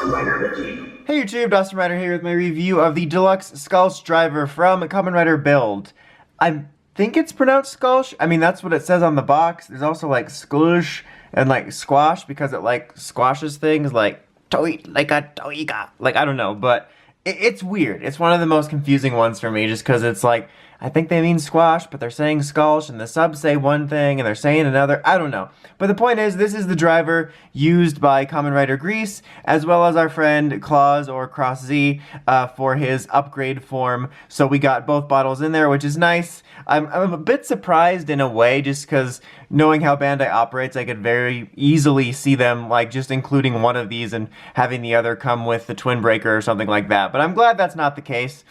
Hey YouTube, Dustin Rider here with my review of the DX Scalash Driver from Kamen Rider Build. I think it's pronounced Scalash. I mean, that's what it says on the box. There's also like Sclash and like Squash because it like squashes things like like a toiga. Like, I don't know, but it's weird. It's one of the most confusing ones for me just because it's like, I think they mean squash, but they're saying Scalash, and the subs say one thing, and they're saying another. I don't know. But the point is, this is the driver used by Kamen Rider Grease, as well as our friend Claus or Cross Z for his upgrade form. So we got both bottles in there, which is nice. I'm a bit surprised in a way, just because knowing how Bandai operates, I could very easily see them like just including one of these and having the other come with the twin breaker or something like that. But I'm glad that's not the case.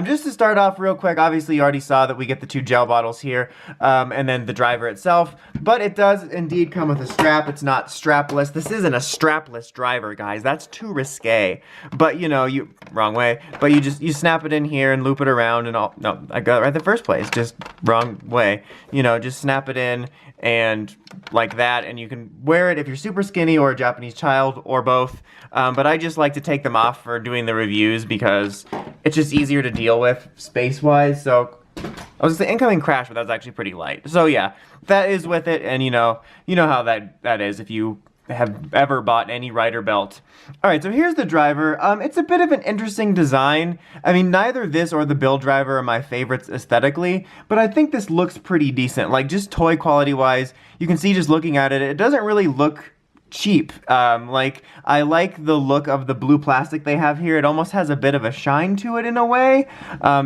Just to start off real quick, obviously you already saw that we get the two gel bottles here, and then the driver itself, but it does indeed come with a strap. It's not strapless. This isn't a strapless driver, guys. That's too risque. But you know, wrong way, but you snap it in here and loop it around and all. No, I got it right the first place, just wrong way. You know, just snap it in and like that, and you can wear it if you're super skinny or a Japanese child or both. But I just like to take them off for doing the reviews because it's just easier to deal with space-wise. So I was gonna say incoming crash, but that was actually pretty light. So yeah, that is with it, and you know how that is if you have ever bought any rider belt. Alright, so here's the driver. It's a bit of an interesting design. I mean, neither this or the Build driver are my favorites aesthetically, but I think this looks pretty decent. Like, just toy quality wise, you can see just looking at it, it doesn't really look cheap. Like, I like the look of the blue plastic they have here. It almost has a bit of a shine to it in a way.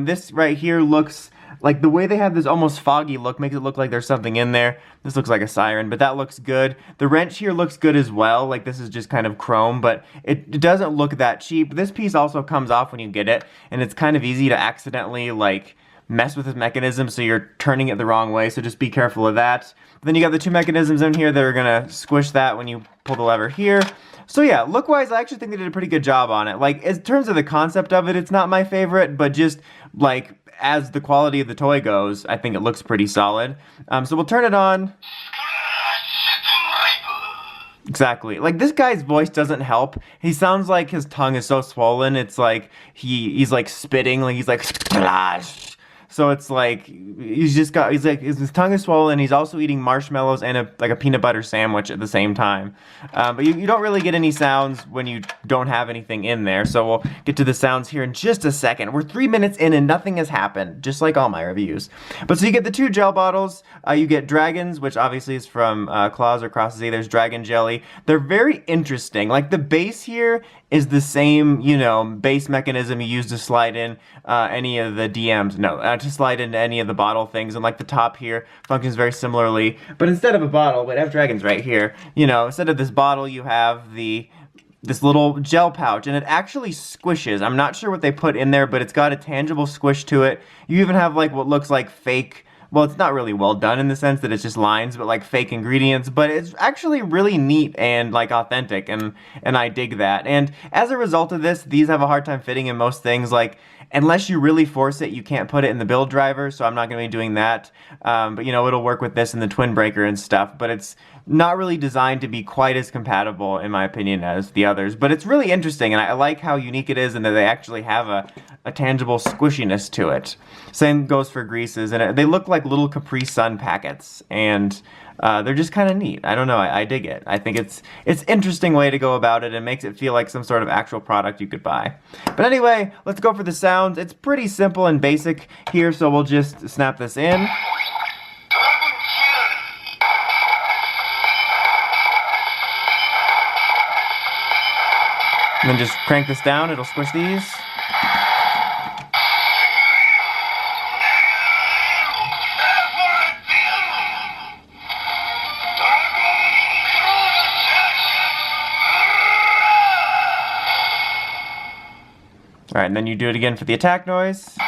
This right here looks like the way they have this almost foggy look makes it look like there's something in there. This looks like a siren, but that looks good. The wrench here looks good as well. Like, this is just kind of chrome, but it doesn't look that cheap. This piece also comes off when you get it, and it's kind of easy to accidentally, like, mess with this mechanism, so you're turning it the wrong way, so just be careful of that. Then you got the two mechanisms in here that are gonna squish that when you pull the lever here. So yeah, look-wise, I actually think they did a pretty good job on it. Like, in terms of the concept of it, it's not my favorite, but just, like, as the quality of the toy goes, I think it looks pretty solid. So we'll turn it on. Exactly. Like, this guy's voice doesn't help. He sounds like his tongue is so swollen, it's like he's like spitting, like he's like Sclash. So it's like he's like his tongue is swollen. He's also eating marshmallows and like a peanut butter sandwich at the same time. But you don't really get any sounds when you don't have anything in there. So we'll get to the sounds here in just a second. We're 3 minutes in and nothing has happened, just like all my reviews. But so you get the two gel bottles. You get dragons, which obviously is from Claus or Cross Z. There's dragon jelly. They're very interesting. Like, the base here is the same, you know, base mechanism you use to slide in any of the DMs. No, to slide into any of the bottle things. And like the top here functions very similarly. But instead of a bottle, but I have dragons right here. You know, instead of this bottle, you have this little gel pouch, and it actually squishes. I'm not sure what they put in there, but it's got a tangible squish to it. You even have like what looks like fake, well, it's not really well done in the sense that it's just lines, but like fake ingredients, but it's actually really neat and like authentic, and I dig that. And as a result of this, these have a hard time fitting in most things. Like, unless you really force it, you can't put it in the Build driver, so I'm not going to be doing that. But you know, it'll work with this and the twin breaker and stuff, but it's not really designed to be quite as compatible, in my opinion, as the others. But it's really interesting, and I like how unique it is and that they actually have a tangible squishiness to it. Same goes for Greases, and they look like little Capri Sun packets, and they're just kind of neat. I don't know, I dig it. I think it's interesting way to go about it and makes it feel like some sort of actual product you could buy. But anyway, let's go for the sounds. It's pretty simple and basic here, so we'll just snap this in. And then just crank this down, it'll squish these. Alright, and then you do it again for the attack noise.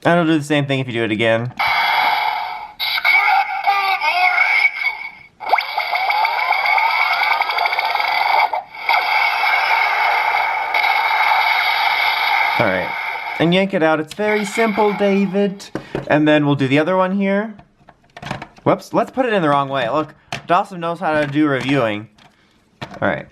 And it'll do the same thing if you do it again. Alright. and yank it out. It's very simple, David. And then we'll do the other one here. Whoops, let's put it in the wrong way. Look, Dawson knows how to do reviewing. Alright.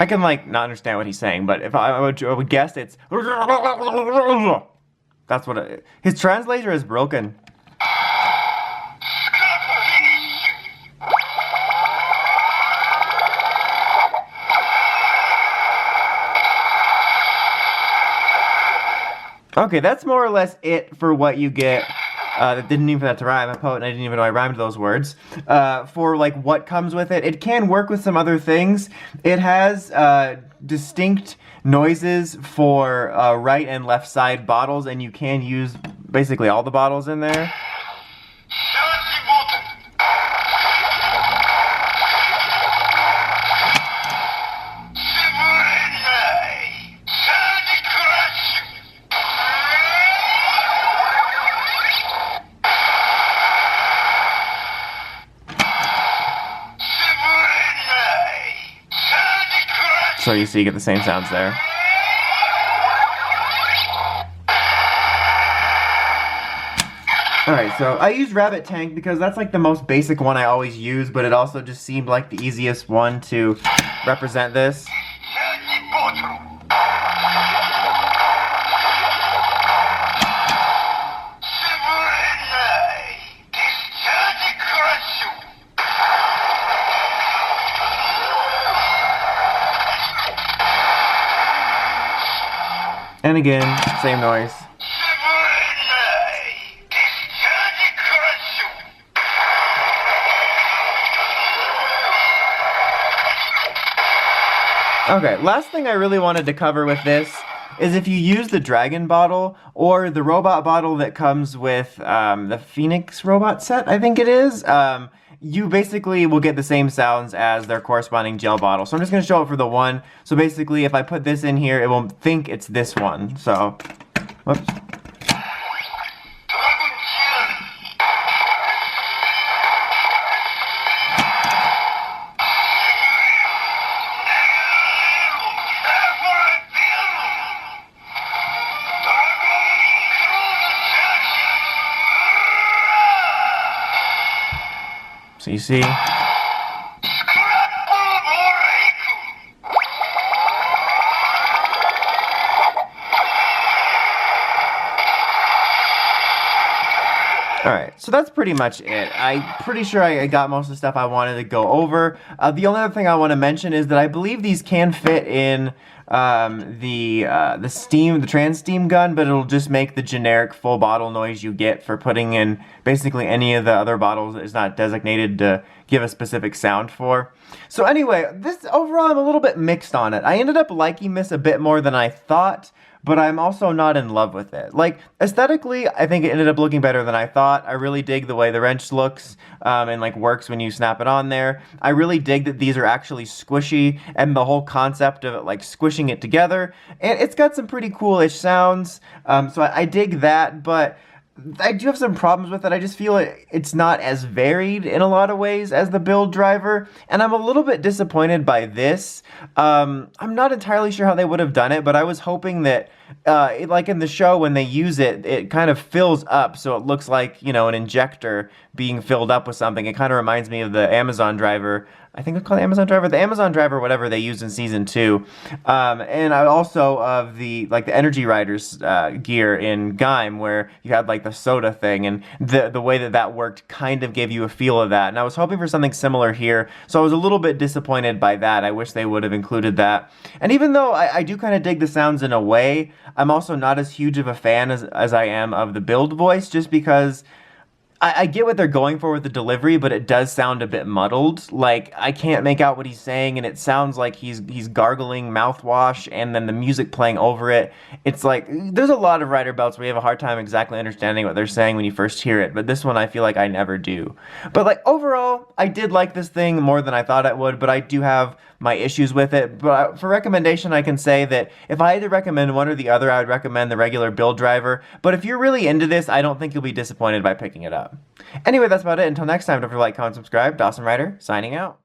I can, like, not understand what he's saying, but if I would guess it's... That's what it... His translator is broken. Okay, that's more or less it for what you get. That didn't even have to rhyme. I'm a poet and I didn't even know I rhymed those words. For like what comes with it. It can work with some other things. It has distinct noises for right and left side bottles, and you can use basically all the bottles in there. So you see, you get the same sounds there. Alright, so I use Rabbit Tank because that's like the most basic one I always use, but it also just seemed like the easiest one to represent this. And again, same noise. Okay, last thing I really wanted to cover with this is if you use the Dragon bottle or the robot bottle that comes with the Phoenix robot set, I think it is, you basically will get the same sounds as their corresponding gel bottle. So I'm just going to show it for the one. So basically, if I put this in here, it will think it's this one. So, whoops. So you see. Alright, so that's pretty much it. I'm pretty sure I got most of the stuff I wanted to go over. The only other thing I want to mention is that I believe these can fit in the trans steam gun, but it'll just make the generic full bottle noise you get for putting in basically any of the other bottles that is not designated to give a specific sound for. So anyway, this overall I'm a little bit mixed on it. I ended up liking this a bit more than I thought, but I'm also not in love with it. Like, aesthetically, I think it ended up looking better than I thought. I really dig the way the wrench looks and like works when you snap it on there. I really dig that these are actually squishy and the whole concept of it, like squishing it together. And it's got some pretty cool-ish sounds, so I dig that, but I do have some problems with it. I just feel it's not as varied in a lot of ways as the Build driver, and I'm a little bit disappointed by this. I'm not entirely sure how they would have done it, but I was hoping that, like in the show when they use it, it kind of fills up so it looks like, you know, an injector being filled up with something. It kind of reminds me of the Amazon driver. I think it's called the Amazon driver, whatever they used in season 2. And I also of the Energy Riders gear in Gaim, where you had like the soda thing, and the way that worked kind of gave you a feel of that. And I was hoping for something similar here, so I was a little bit disappointed by that. I wish they would have included that. And even though I do kind of dig the sounds in a way, I'm also not as huge of a fan as I am of the Build voice, just because I get what they're going for with the delivery, but it does sound a bit muddled. Like, I can't make out what he's saying, and it sounds like he's gargling mouthwash, and then the music playing over it. It's like, there's a lot of rider belts where you have a hard time exactly understanding what they're saying when you first hear it, but this one I feel like I never do. But like, overall, I did like this thing more than I thought I would, but I do have my issues with it. But for recommendation, I can say that if I had to recommend one or the other, I would recommend the regular build driver. But if you're really into this, I don't think you'll be disappointed by picking it up. Anyway, that's about it. Until next time, don't forget to like, comment, subscribe. Dawson Rider, signing out.